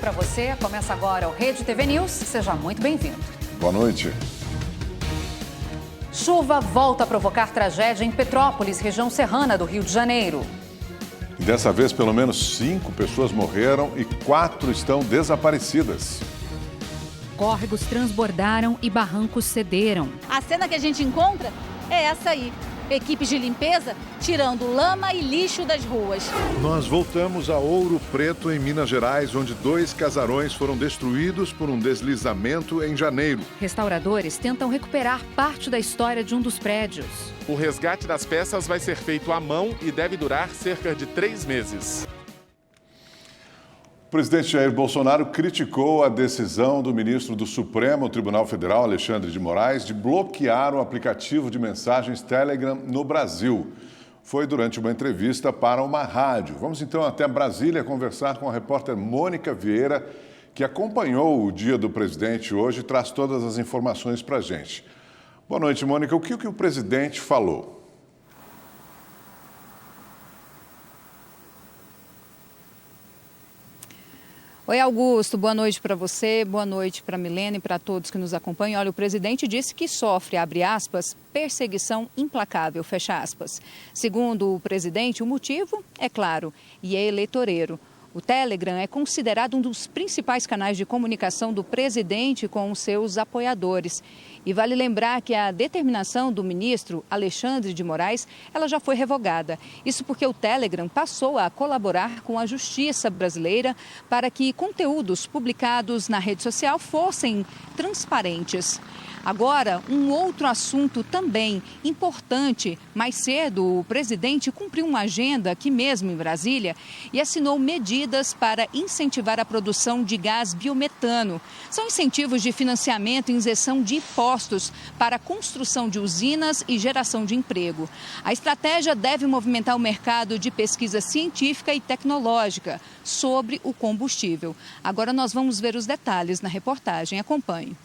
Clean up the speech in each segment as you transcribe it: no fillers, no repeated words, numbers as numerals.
para você. Começa agora o Rede TV News. Seja muito bem-vindo. Boa noite. Chuva volta a provocar tragédia em Petrópolis, região serrana do Rio de Janeiro. Dessa vez, pelo menos 5 pessoas morreram e 4 estão desaparecidas. Córregos transbordaram e barrancos cederam. A cena que a gente encontra é essa aí. Equipes de limpeza tirando lama e lixo das ruas. Nós voltamos a Ouro Preto, em Minas Gerais, onde 2 casarões foram destruídos por um deslizamento em janeiro. Restauradores tentam recuperar parte da história de um dos prédios. O resgate das peças vai ser feito à mão e deve durar cerca de 3 meses. O presidente Jair Bolsonaro criticou a decisão do ministro do Supremo Tribunal Federal, Alexandre de Moraes, de bloquear o aplicativo de mensagens Telegram no Brasil. Foi durante uma entrevista para uma rádio. Vamos então até Brasília conversar com a repórter Mônica Vieira, que acompanhou o dia do presidente hoje e traz todas as informações para a gente. Boa noite, Mônica. O que o presidente falou? Oi, Augusto, boa noite para você, boa noite para a Milena e para todos que nos acompanham. Olha, o presidente disse que sofre, abre aspas, perseguição implacável, fecha aspas. Segundo o presidente, o motivo é claro e é eleitoreiro. O Telegram é considerado um dos principais canais de comunicação do presidente com os seus apoiadores. E vale lembrar que a determinação do ministro Alexandre de Moraes, ela já foi revogada. Isso porque o Telegram passou a colaborar com a justiça brasileira para que conteúdos publicados na rede social fossem transparentes. Agora, um outro assunto também importante. Mais cedo, o presidente cumpriu uma agenda aqui mesmo em Brasília e assinou medidas para incentivar a produção de gás biometano. São incentivos de financiamento e isenção de impostos para a construção de usinas e geração de emprego. A estratégia deve movimentar o mercado de pesquisa científica e tecnológica sobre o combustível. Agora nós vamos ver os detalhes na reportagem. Acompanhe.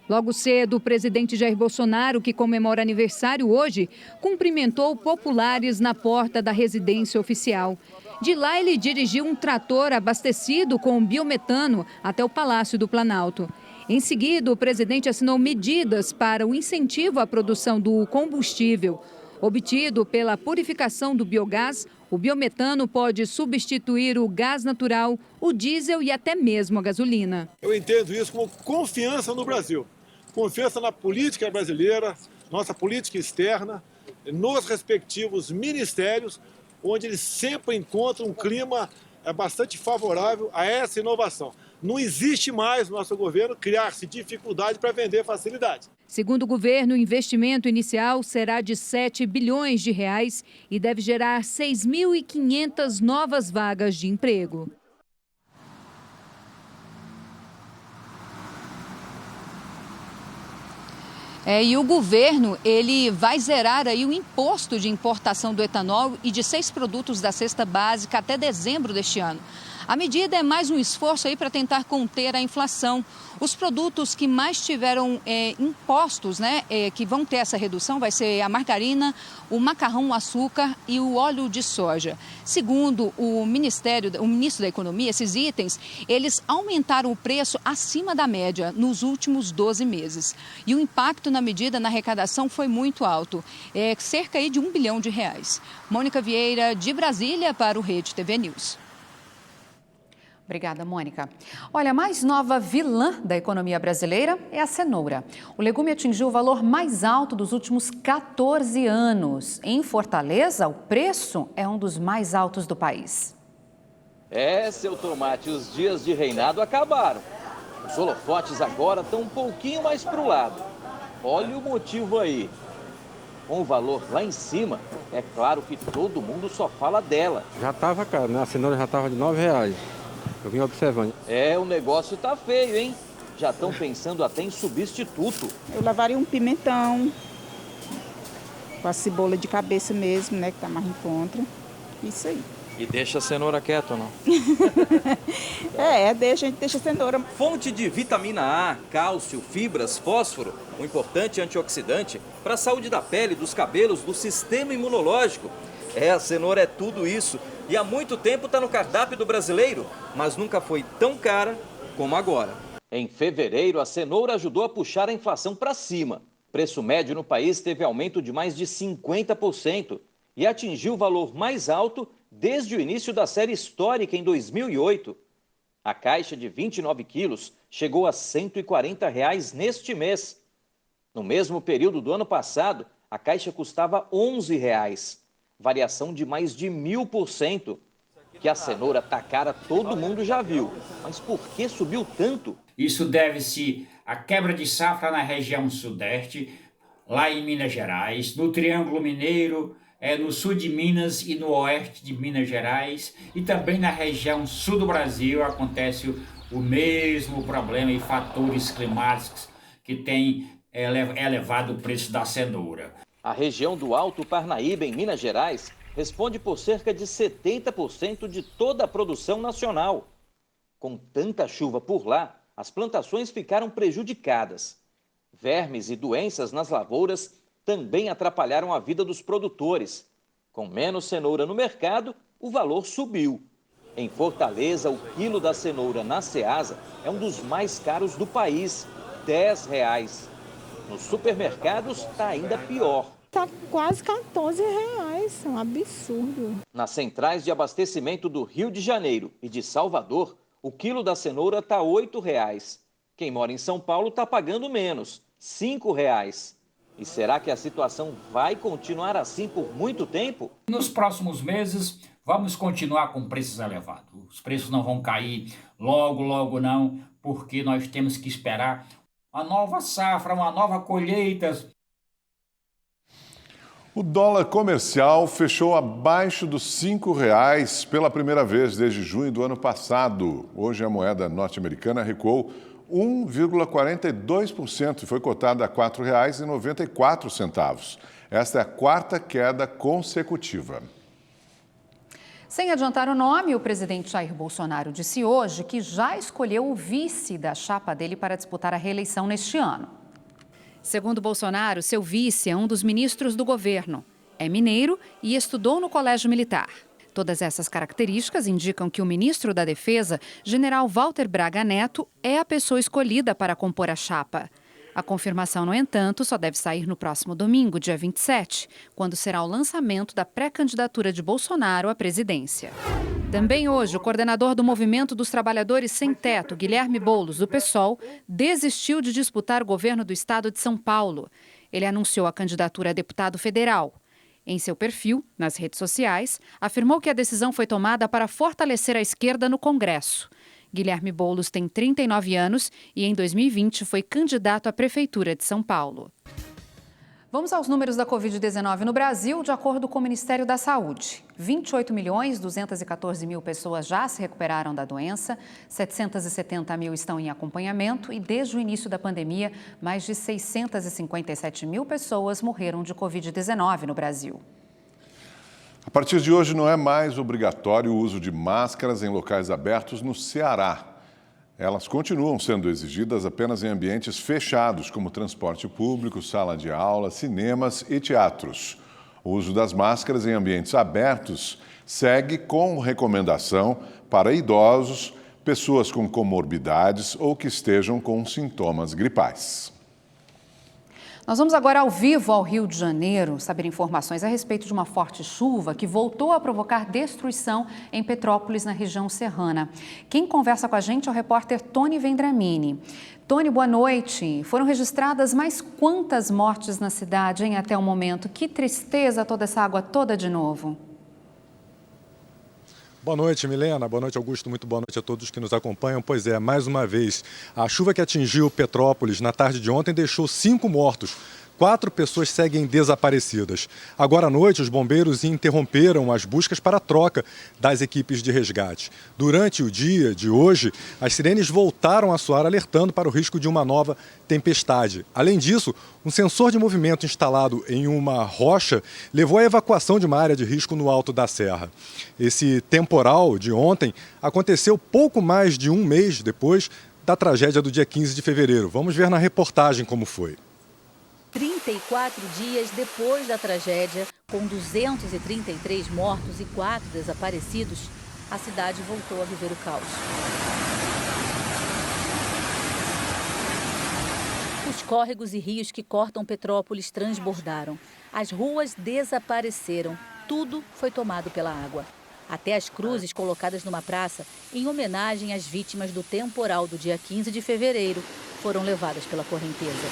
Logo cedo, o presidente Jair Bolsonaro, que comemora aniversário hoje, cumprimentou populares na porta da residência oficial. De lá, ele dirigiu um trator abastecido com biometano até o Palácio do Planalto. Em seguida, o presidente assinou medidas para o incentivo à produção do combustível. Obtido pela purificação do biogás, o biometano pode substituir o gás natural, o diesel e até mesmo a gasolina. Eu entendo isso como confiança no Brasil, confiança na política brasileira, nossa política externa, nos respectivos ministérios, onde eles sempre encontram um clima bastante favorável a essa inovação. Não existe mais no nosso governo criar-se dificuldade para vender facilidade. Segundo o governo, o investimento inicial será de 7 bilhões de reais e deve gerar 6.500 novas vagas de emprego. E o governo, ele vai zerar aí o imposto de importação do etanol e de 6 produtos da cesta básica até dezembro deste ano. A medida é mais um esforço aí para tentar conter a inflação. Os produtos que mais tiveram impostos, que vão ter essa redução, vai ser a margarina, o macarrão, o açúcar e o óleo de soja. Segundo o ministro da Economia, esses itens, eles aumentaram o preço acima da média nos últimos 12 meses. E o impacto na medida, na arrecadação, foi muito alto, cerca aí de R$1 bilhão. Mônica Vieira, de Brasília, para o Rede TV News. Obrigada, Mônica. Olha, a mais nova vilã da economia brasileira é a cenoura. O legume atingiu o valor mais alto dos últimos 14 anos. Em Fortaleza, o preço é um dos mais altos do país. Seu tomate, os dias de reinado acabaram. Os holofotes agora estão um pouquinho mais para o lado. Olha o motivo aí. Com o valor lá em cima, é claro que todo mundo só fala dela. Já estava caro, né? A cenoura já estava de R$9. Eu vim observando. O negócio tá feio, hein? Já estão pensando até em substituto. Eu levaria um pimentão, com a cebola de cabeça mesmo, né? Que tá mais em conta. Isso aí. E deixa a cenoura quieta ou não? A gente deixa a cenoura. Fonte de vitamina A, cálcio, fibras, fósforo, um importante antioxidante para a saúde da pele, dos cabelos, do sistema imunológico. A cenoura é tudo isso. e há muito tempo está no cardápio do brasileiro, mas nunca foi tão cara como agora. Em fevereiro, a cenoura ajudou a puxar a inflação para cima. O preço médio no país teve aumento de mais de 50% e atingiu o valor mais alto desde o início da série histórica em 2008. A caixa de 29 quilos chegou a R$ 140 neste mês. No mesmo período do ano passado, a caixa custava R$ 11, variação de mais de 1000%. Que a cenoura tá cara, todo mundo já viu. Mas por que subiu tanto? Isso deve-se à quebra de safra na região sudeste, lá em Minas Gerais, no Triângulo Mineiro, no sul de Minas e no oeste de Minas Gerais, e também na região sul do Brasil acontece o mesmo problema e fatores climáticos que têm elevado o preço da cenoura. A região do Alto Parnaíba, em Minas Gerais, responde por cerca de 70% de toda a produção nacional. Com tanta chuva por lá, as plantações ficaram prejudicadas. Vermes e doenças nas lavouras também atrapalharam a vida dos produtores. Com menos cenoura no mercado, o valor subiu. Em Fortaleza, o quilo da cenoura na Ceasa é um dos mais caros do país, R$ 10. Nos supermercados está ainda pior. Está quase R$14, é um absurdo. Nas centrais de abastecimento do Rio de Janeiro e de Salvador, o quilo da cenoura está R$ 8. Quem mora em São Paulo está pagando menos, R$ 5. E será que a situação vai continuar assim por muito tempo? Nos próximos meses, vamos continuar com preços elevados. Os preços não vão cair logo não, porque nós temos que esperar uma nova safra, uma nova colheita. O dólar comercial fechou abaixo dos R$ 5 pela primeira vez desde junho do ano passado. Hoje a moeda norte-americana recuou 1,42% e foi cotada a R$ 4,94. Esta é a quarta queda consecutiva. Sem adiantar o nome, o presidente Jair Bolsonaro disse hoje que já escolheu o vice da chapa dele para disputar a reeleição neste ano. Segundo Bolsonaro, seu vice é um dos ministros do governo. É mineiro e estudou no Colégio Militar. Todas essas características indicam que o ministro da Defesa, general Walter Braga Neto, é a pessoa escolhida para compor a chapa. A confirmação, no entanto, só deve sair no próximo domingo, dia 27, quando será o lançamento da pré-candidatura de Bolsonaro à presidência. Também hoje, o coordenador do Movimento dos Trabalhadores Sem Teto, Guilherme Boulos, do PSOL, desistiu de disputar o governo do estado de São Paulo. Ele anunciou a candidatura a deputado federal. Em seu perfil, nas redes sociais, afirmou que a decisão foi tomada para fortalecer a esquerda no Congresso. Guilherme Boulos tem 39 anos e, em 2020, foi candidato à Prefeitura de São Paulo. Vamos aos números da Covid-19 no Brasil, de acordo com o Ministério da Saúde. 28.214.000 pessoas já se recuperaram da doença, 770 mil estão em acompanhamento e, desde o início da pandemia, mais de 657 mil pessoas morreram de Covid-19 no Brasil. A partir de hoje não é mais obrigatório o uso de máscaras em locais abertos no Ceará. Elas continuam sendo exigidas apenas em ambientes fechados, como transporte público, sala de aula, cinemas e teatros. O uso das máscaras em ambientes abertos segue com recomendação para idosos, pessoas com comorbidades ou que estejam com sintomas gripais. Nós vamos agora ao vivo ao Rio de Janeiro saber informações a respeito de uma forte chuva que voltou a provocar destruição em Petrópolis, na região serrana. Quem conversa com a gente é o repórter Tony Vendramini. Tony, boa noite. Foram registradas mais quantas mortes na cidade, hein, até o momento? Que tristeza toda essa água toda de novo. Boa noite, Milena. Boa noite, Augusto. Muito boa noite a todos que nos acompanham. Pois é, mais uma vez, a chuva que atingiu Petrópolis na tarde de ontem deixou 5 mortos. 4 pessoas seguem desaparecidas. Agora à noite, os bombeiros interromperam as buscas para a troca das equipes de resgate. Durante o dia de hoje, as sirenes voltaram a soar, alertando para o risco de uma nova tempestade. Além disso, um sensor de movimento instalado em uma rocha levou à evacuação de uma área de risco no alto da serra. Esse temporal de ontem aconteceu pouco mais de um mês depois da tragédia do dia 15 de fevereiro. Vamos ver na reportagem como foi. 34 dias depois da tragédia, Com 233 mortos e 4 desaparecidos, a cidade voltou a viver o caos. Os córregos e rios que cortam Petrópolis transbordaram. As ruas desapareceram. Tudo foi tomado pela água. Até as cruzes colocadas numa praça em homenagem às vítimas do temporal do dia 15 de fevereiro foram levadas pela correnteza.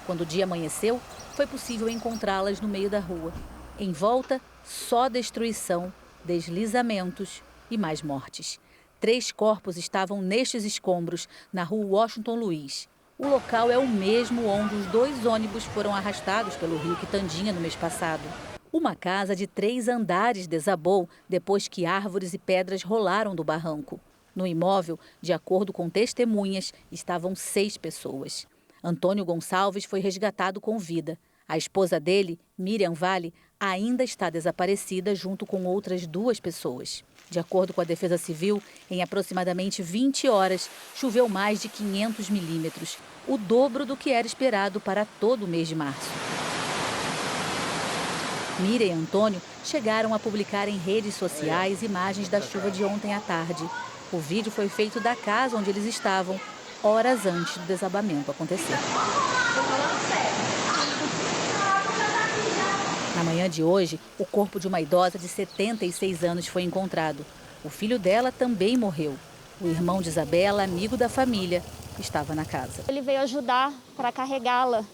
Quando o dia amanheceu, foi possível encontrá-las no meio da rua. Em volta, só destruição, deslizamentos e mais mortes. 3 corpos estavam nestes escombros, na rua Washington Luiz. O local é o mesmo onde os 2 ônibus foram arrastados pelo rio Quitandinha no mês passado. Uma casa de 3 andares desabou depois que árvores e pedras rolaram do barranco. No imóvel, de acordo com testemunhas, estavam 6 pessoas. Antônio Gonçalves foi resgatado com vida. A esposa dele, Miriam Vale, ainda está desaparecida junto com outras 2 pessoas. De acordo com a Defesa Civil, em aproximadamente 20 horas, choveu mais de 500 milímetros, o dobro do que era esperado para todo o mês de março. Miriam e Antônio chegaram a publicar em redes sociais imagens da chuva de ontem à tarde. O vídeo foi feito da casa onde eles estavam, horas antes do desabamento acontecer. Na manhã de hoje, o corpo de uma idosa de 76 anos foi encontrado. O filho dela também morreu. O irmão de Isabela, amigo da família, estava na casa. Ele veio ajudar para carregá-la,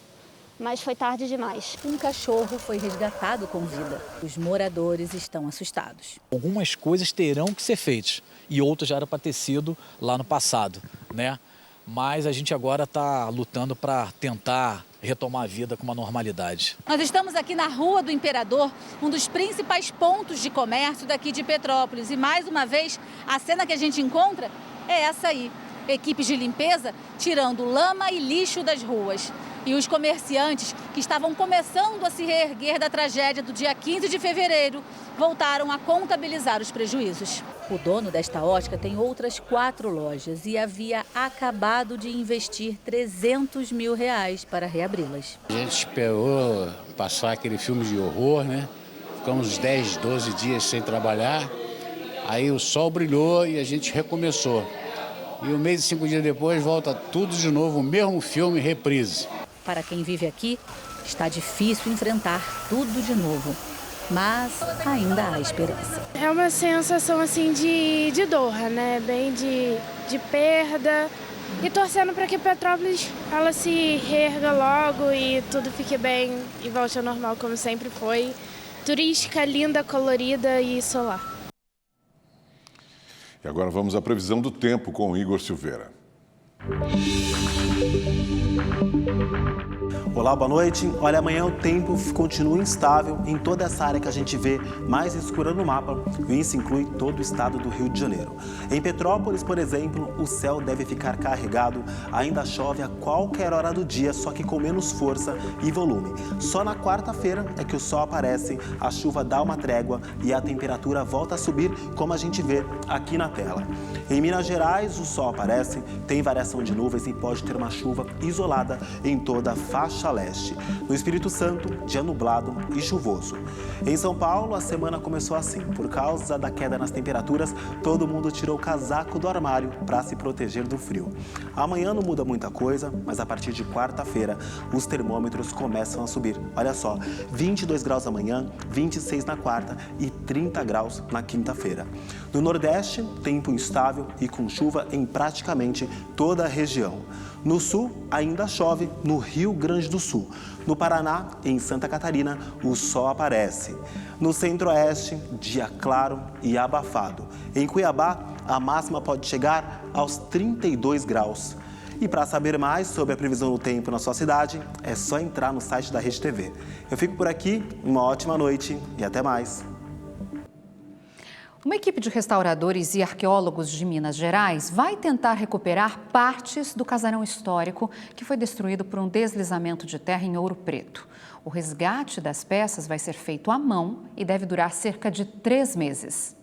mas foi tarde demais. Um cachorro foi resgatado com vida. Os moradores estão assustados. Algumas coisas terão que ser feitas e outras já era para ter sido lá no passado, né? Mas a gente agora está lutando para tentar retomar a vida com uma normalidade. Nós estamos aqui na Rua do Imperador, um dos principais pontos de comércio daqui de Petrópolis. E mais uma vez, a cena que a gente encontra é essa aí. Equipes de limpeza tirando lama e lixo das ruas. E os comerciantes, que estavam começando a se reerguer da tragédia do dia 15 de fevereiro, voltaram a contabilizar os prejuízos. O dono desta ótica tem outras 4 lojas e havia acabado de investir R$300 mil para reabri-las. A gente esperou passar aquele filme de horror, né? Ficamos 10, 12 dias sem trabalhar, aí o sol brilhou e a gente recomeçou. E um mês e 5 dias depois volta tudo de novo, o mesmo filme, reprise. Para quem vive aqui, está difícil enfrentar tudo de novo, mas ainda há esperança. É uma sensação assim de dor, né? Bem de perda e torcendo para que Petrópolis ela se reerga logo e tudo fique bem e volte ao normal como sempre foi. Turística, linda, colorida e solar. E agora vamos à previsão do tempo com o Igor Silveira. Olá, boa noite. Olha, amanhã o tempo continua instável em toda essa área que a gente vê mais escura no mapa, e isso inclui todo o estado do Rio de Janeiro. Em Petrópolis, por exemplo, o céu deve ficar carregado, ainda chove a qualquer hora do dia, só que com menos força e volume. Só na quarta-feira é que o sol aparece, a chuva dá uma trégua e a temperatura volta a subir, como a gente vê aqui na tela. Em Minas Gerais, o sol aparece, tem variação de nuvens e pode ter uma chuva isolada em toda a faixa leste. No Espírito Santo, dia nublado e chuvoso. Em São Paulo, a semana começou assim. Por causa da queda nas temperaturas, todo mundo tirou o casaco do armário para se proteger do frio. Amanhã não muda muita coisa, mas a partir de quarta-feira, os termômetros começam a subir. Olha só, 22 graus amanhã, 26 na quarta e 30 graus na quinta-feira. No Nordeste, tempo instável e com chuva em praticamente toda a região. No sul, ainda chove no Rio Grande do Sul. No Paraná e em Santa Catarina, o sol aparece. No Centro-Oeste, dia claro e abafado. Em Cuiabá, a máxima pode chegar aos 32 graus. E para saber mais sobre a previsão do tempo na sua cidade, é só entrar no site da Rede TV. Eu fico por aqui, uma ótima noite e até mais. Uma equipe de restauradores e arqueólogos de Minas Gerais vai tentar recuperar partes do casarão histórico que foi destruído por um deslizamento de terra em Ouro Preto. O resgate das peças vai ser feito à mão e deve durar cerca de 3 meses.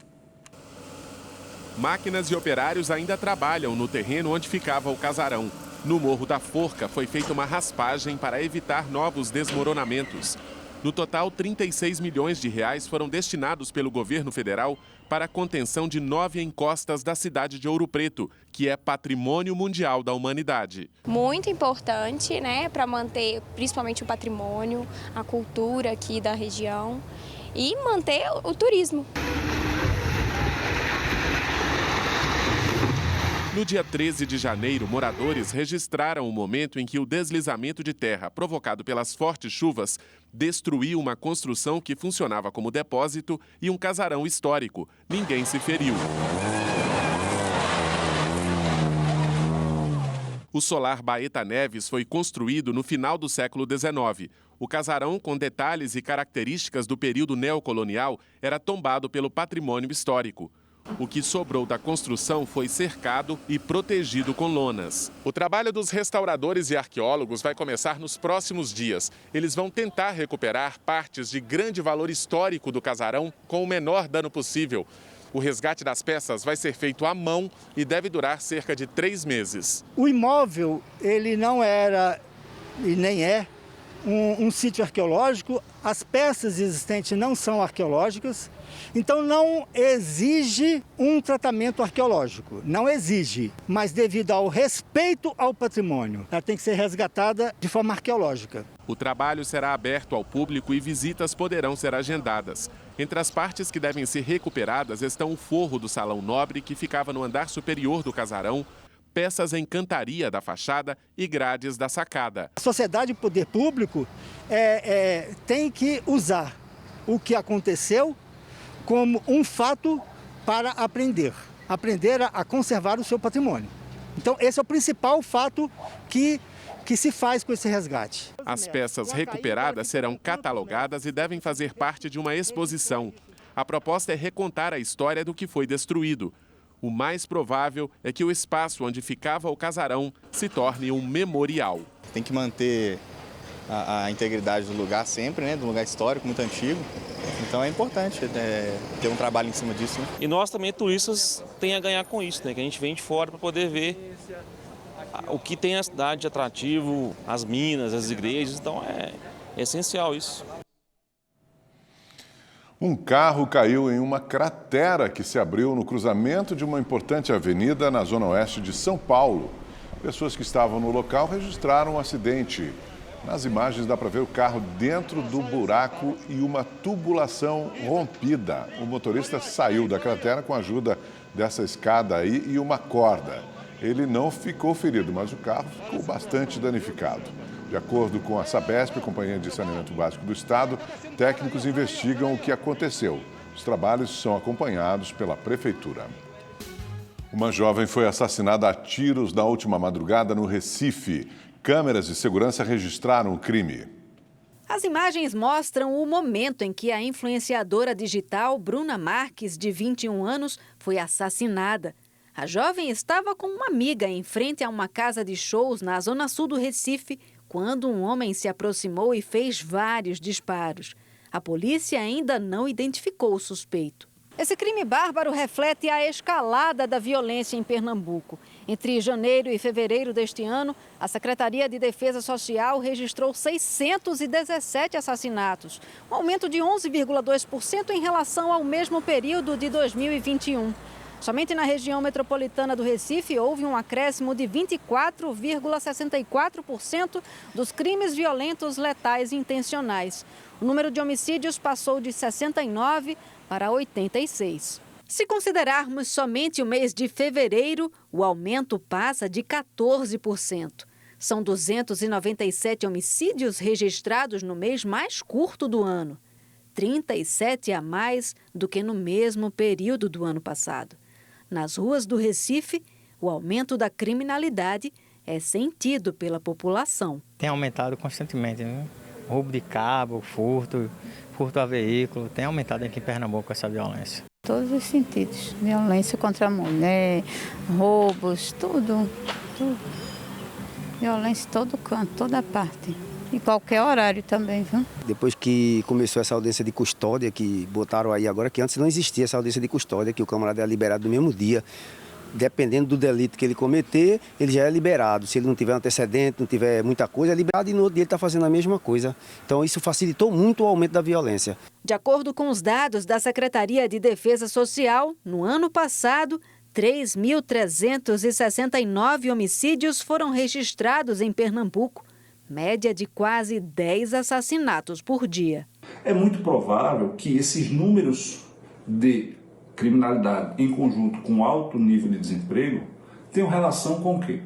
Máquinas e operários ainda trabalham no terreno onde ficava o casarão. No Morro da Forca foi feita uma raspagem para evitar novos desmoronamentos. No total, 36 milhões de reais foram destinados pelo governo federal para a contenção de 9 encostas da cidade de Ouro Preto, que é patrimônio mundial da humanidade. Muito importante, né, para manter principalmente o patrimônio, a cultura aqui da região e manter o turismo. No dia 13 de janeiro, moradores registraram o momento em que o deslizamento de terra provocado pelas fortes chuvas destruiu uma construção que funcionava como depósito e um casarão histórico. Ninguém se feriu. O solar Baeta Neves foi construído no final do século XIX. O casarão, com detalhes e características do período neocolonial, era tombado pelo patrimônio histórico. O que sobrou da construção foi cercado e protegido com lonas. O trabalho dos restauradores e arqueólogos vai começar nos próximos dias. Eles vão tentar recuperar partes de grande valor histórico do casarão com o menor dano possível. O resgate das peças vai ser feito à mão e deve durar cerca de 3 meses. O imóvel, ele não era e nem é um sítio arqueológico. As peças existentes não são arqueológicas. Então não exige um tratamento arqueológico, não exige, mas devido ao respeito ao patrimônio, ela tem que ser resgatada de forma arqueológica. O trabalho será aberto ao público e visitas poderão ser agendadas. Entre as partes que devem ser recuperadas estão o forro do salão nobre, que ficava no andar superior do casarão, peças em cantaria da fachada e grades da sacada. A sociedade e o poder público tem que usar o que aconteceu como um fato para aprender a conservar o seu patrimônio. Então, esse é o principal fato que se faz com esse resgate. As peças recuperadas serão catalogadas e devem fazer parte de uma exposição. A proposta é recontar a história do que foi destruído. O mais provável é que o espaço onde ficava o casarão se torne um memorial. Tem que manter a integridade do lugar sempre, né? Do lugar histórico, muito antigo. Então é importante ter um trabalho em cima disso. Né? E nós também, turistas, tem a ganhar com isso, né? Que a gente vem de fora para poder ver o que tem a cidade de atrativo, as minas, as igrejas. Então é essencial isso. Um carro caiu em uma cratera que se abriu no cruzamento de uma importante avenida na zona oeste de São Paulo. Pessoas que estavam no local registraram um acidente. Nas imagens dá para ver o carro dentro do buraco e uma tubulação rompida. O motorista saiu da cratera com a ajuda dessa escada aí e uma corda. Ele não ficou ferido, mas o carro ficou bastante danificado. De acordo com a Sabesp, Companhia de Saneamento Básico do Estado, técnicos investigam o que aconteceu. Os trabalhos são acompanhados pela Prefeitura. Uma jovem foi assassinada a tiros na última madrugada no Recife. Câmeras de segurança registraram o crime. As imagens mostram o momento em que a influenciadora digital Bruna Marques, de 21 anos, foi assassinada. A jovem estava com uma amiga em frente a uma casa de shows na zona sul do Recife, quando um homem se aproximou e fez vários disparos. A polícia ainda não identificou o suspeito. Esse crime bárbaro reflete a escalada da violência em Pernambuco. Entre janeiro e fevereiro deste ano, a Secretaria de Defesa Social registrou 617 assassinatos, um aumento de 11,2% em relação ao mesmo período de 2021. Somente na região metropolitana do Recife houve um acréscimo de 24,64% dos crimes violentos letais intencionais. O número de homicídios passou de 69 para 86. Se considerarmos somente o mês de fevereiro, o aumento passa de 14%. São 297 homicídios registrados no mês mais curto do ano, 37 a mais do que no mesmo período do ano passado. Nas ruas do Recife, o aumento da criminalidade é sentido pela população. Tem aumentado constantemente, né? Roubo de cabo, furto a veículo, tem aumentado aqui em Pernambuco essa violência. Todos os sentidos, violência contra a mulher, roubos, tudo. Violência em todo canto, toda parte. Em qualquer horário também, viu? Depois que começou essa audiência de custódia, que botaram aí agora, que antes não existia essa audiência de custódia, que o camarada era liberado no mesmo dia, dependendo do delito que ele cometer, ele já é liberado. Se ele não tiver antecedente, não tiver muita coisa, é liberado e no outro dia ele está fazendo a mesma coisa. Então isso facilitou muito o aumento da violência. De acordo com os dados da Secretaria de Defesa Social, no ano passado, 3.369 homicídios foram registrados em Pernambuco, média de quase 10 assassinatos por dia. É muito provável que esses números de criminalidade em conjunto com alto nível de desemprego tenham relação com o quê?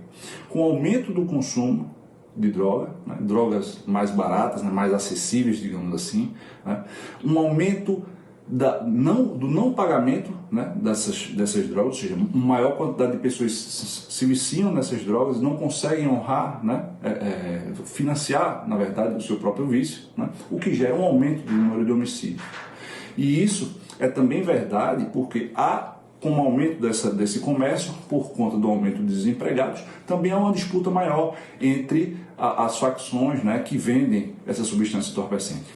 Com o aumento do consumo de droga, né? Drogas mais baratas, né? Mais acessíveis, digamos assim, né? Um aumento do não pagamento, né? dessas drogas, ou seja, uma maior quantidade de pessoas se viciam nessas drogas, não conseguem honrar, né? Financiar, na verdade, o seu próprio vício, né? O que gera um aumento do número de homicídios. E isso é também verdade porque com o aumento desse comércio, por conta do aumento de desempregados, também há uma disputa maior entre as facções, né, que vendem essa substância entorpecente.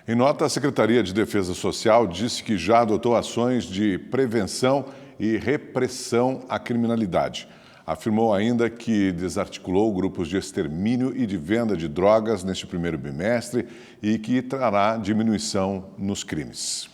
Em nota, a Secretaria de Defesa Social disse que já adotou ações de prevenção e repressão à criminalidade. Afirmou ainda que desarticulou grupos de extermínio e de venda de drogas neste primeiro bimestre e que trará diminuição nos crimes.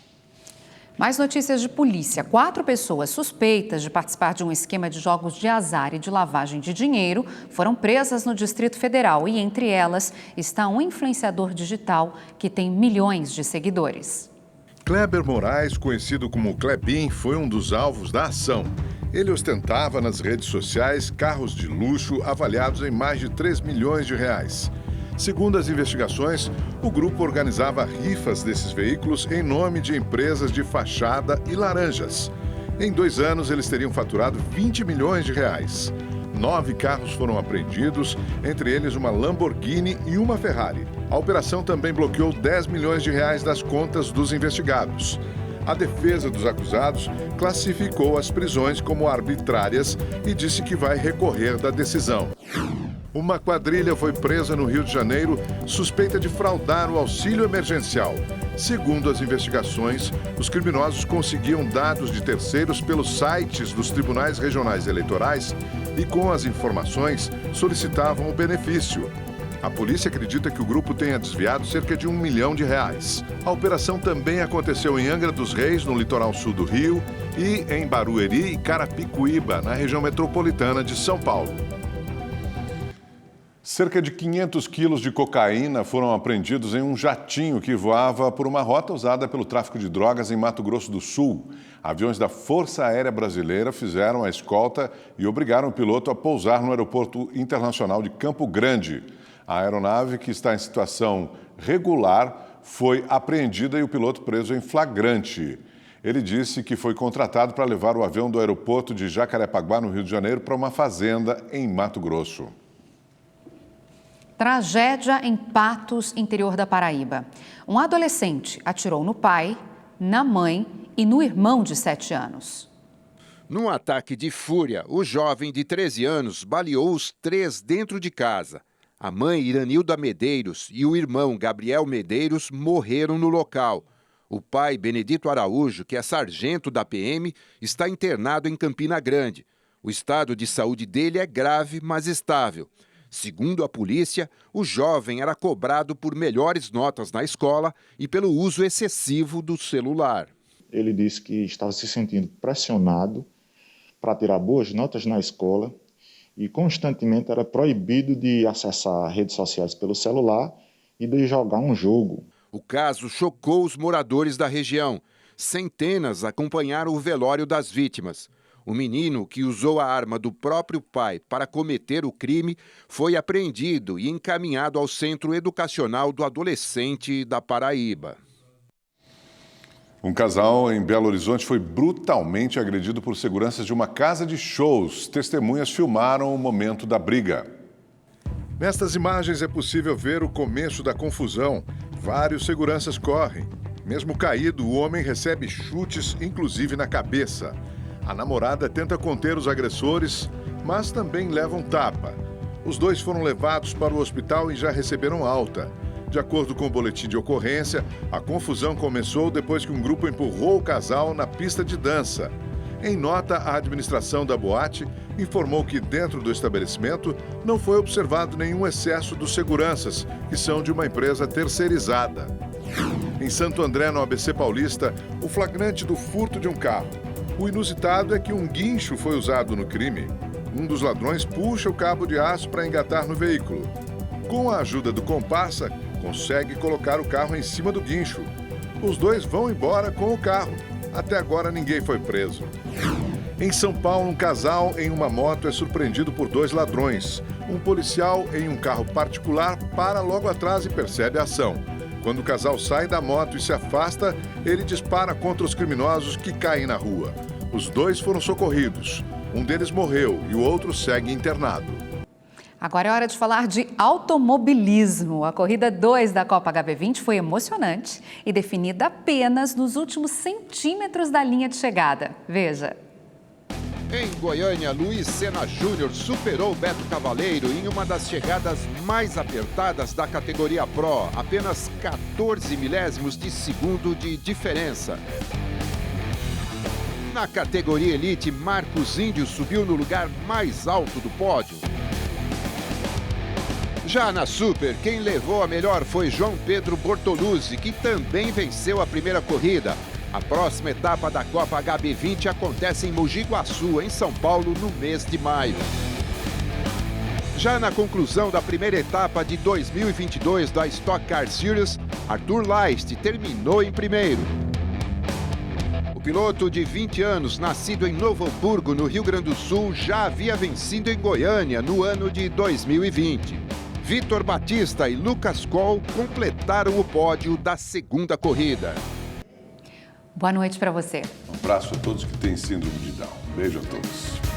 Mais notícias de polícia. 4 pessoas suspeitas de participar de um esquema de jogos de azar e de lavagem de dinheiro foram presas no Distrito Federal e, entre elas, está um influenciador digital que tem milhões de seguidores. Kleber Moraes, conhecido como Klebin, foi um dos alvos da ação. Ele ostentava nas redes sociais carros de luxo avaliados em mais de 3 milhões de reais. Segundo as investigações, o grupo organizava rifas desses veículos em nome de empresas de fachada e laranjas. Em 2 anos, eles teriam faturado 20 milhões de reais. 9 carros foram apreendidos, entre eles uma Lamborghini e uma Ferrari. A operação também bloqueou 10 milhões de reais das contas dos investigados. A defesa dos acusados classificou as prisões como arbitrárias e disse que vai recorrer da decisão. Uma quadrilha foi presa no Rio de Janeiro, suspeita de fraudar o auxílio emergencial. Segundo as investigações, os criminosos conseguiam dados de terceiros pelos sites dos tribunais regionais eleitorais e, com as informações, solicitavam o benefício. A polícia acredita que o grupo tenha desviado cerca de R$1 milhão. A operação também aconteceu em Angra dos Reis, no litoral sul do Rio, e em Barueri e Carapicuíba, na região metropolitana de São Paulo. Cerca de 500 quilos de cocaína foram apreendidos em um jatinho que voava por uma rota usada pelo tráfico de drogas em Mato Grosso do Sul. Aviões da Força Aérea Brasileira fizeram a escolta e obrigaram o piloto a pousar no Aeroporto Internacional de Campo Grande. A aeronave, que está em situação regular, foi apreendida e o piloto preso em flagrante. Ele disse que foi contratado para levar o avião do aeroporto de Jacarepaguá, no Rio de Janeiro, para uma fazenda em Mato Grosso. Tragédia em Patos, interior da Paraíba. Um adolescente atirou no pai, na mãe e no irmão de 7 anos. Num ataque de fúria, o jovem de 13 anos baleou os 3 dentro de casa. A mãe, Iranilda Medeiros, e o irmão, Gabriel Medeiros, morreram no local. O pai, Benedito Araújo, que é sargento da PM, está internado em Campina Grande. O estado de saúde dele é grave, mas estável. Segundo a polícia, o jovem era cobrado por melhores notas na escola e pelo uso excessivo do celular. Ele disse que estava se sentindo pressionado para tirar boas notas na escola e constantemente era proibido de acessar redes sociais pelo celular e de jogar um jogo. O caso chocou os moradores da região. Centenas acompanharam o velório das vítimas. O menino, que usou a arma do próprio pai para cometer o crime, foi apreendido e encaminhado ao Centro Educacional do Adolescente da Paraíba. Um casal em Belo Horizonte foi brutalmente agredido por seguranças de uma casa de shows. Testemunhas filmaram o momento da briga. Nestas imagens é possível ver o começo da confusão. Vários seguranças correm. Mesmo caído, o homem recebe chutes, inclusive na cabeça. A namorada tenta conter os agressores, mas também leva um tapa. Os dois foram levados para o hospital e já receberam alta. De acordo com o boletim de ocorrência, a confusão começou depois que um grupo empurrou o casal na pista de dança. Em nota, a administração da boate informou que dentro do estabelecimento não foi observado nenhum excesso dos seguranças, que são de uma empresa terceirizada. Em Santo André, no ABC Paulista, o flagrante do furto de um carro. O inusitado é que um guincho foi usado no crime. Um dos ladrões puxa o cabo de aço para engatar no veículo. Com a ajuda do comparsa, consegue colocar o carro em cima do guincho. Os dois vão embora com o carro. Até agora ninguém foi preso. Em São Paulo, um casal em uma moto é surpreendido por 2 ladrões. Um policial em um carro particular para logo atrás e percebe a ação. Quando o casal sai da moto e se afasta, ele dispara contra os criminosos que caem na rua. Os 2 foram socorridos. Um deles morreu e o outro segue internado. Agora é hora de falar de automobilismo. A corrida 2 da Copa HB20 foi emocionante e definida apenas nos últimos centímetros da linha de chegada. Veja. Em Goiânia, Luiz Sena Júnior superou Beto Cavaleiro em uma das chegadas mais apertadas da categoria Pro, apenas 14 milésimos de segundo de diferença. Na categoria Elite, Marcos Índio subiu no lugar mais alto do pódio. Já na Super, quem levou a melhor foi João Pedro Bortoluzzi, que também venceu a primeira corrida. A próxima etapa da Copa HB20 acontece em Mogi Guaçu, em São Paulo, no mês de maio. Já na conclusão da primeira etapa de 2022 da Stock Car Series, Arthur Leist terminou em primeiro. O piloto de 20 anos, nascido em Novo Hamburgo, no Rio Grande do Sul, já havia vencido em Goiânia no ano de 2020. Vitor Batista e Lucas Coll completaram o pódio da segunda corrida. Boa noite para você. Um abraço a todos que têm síndrome de Down. Beijo a todos.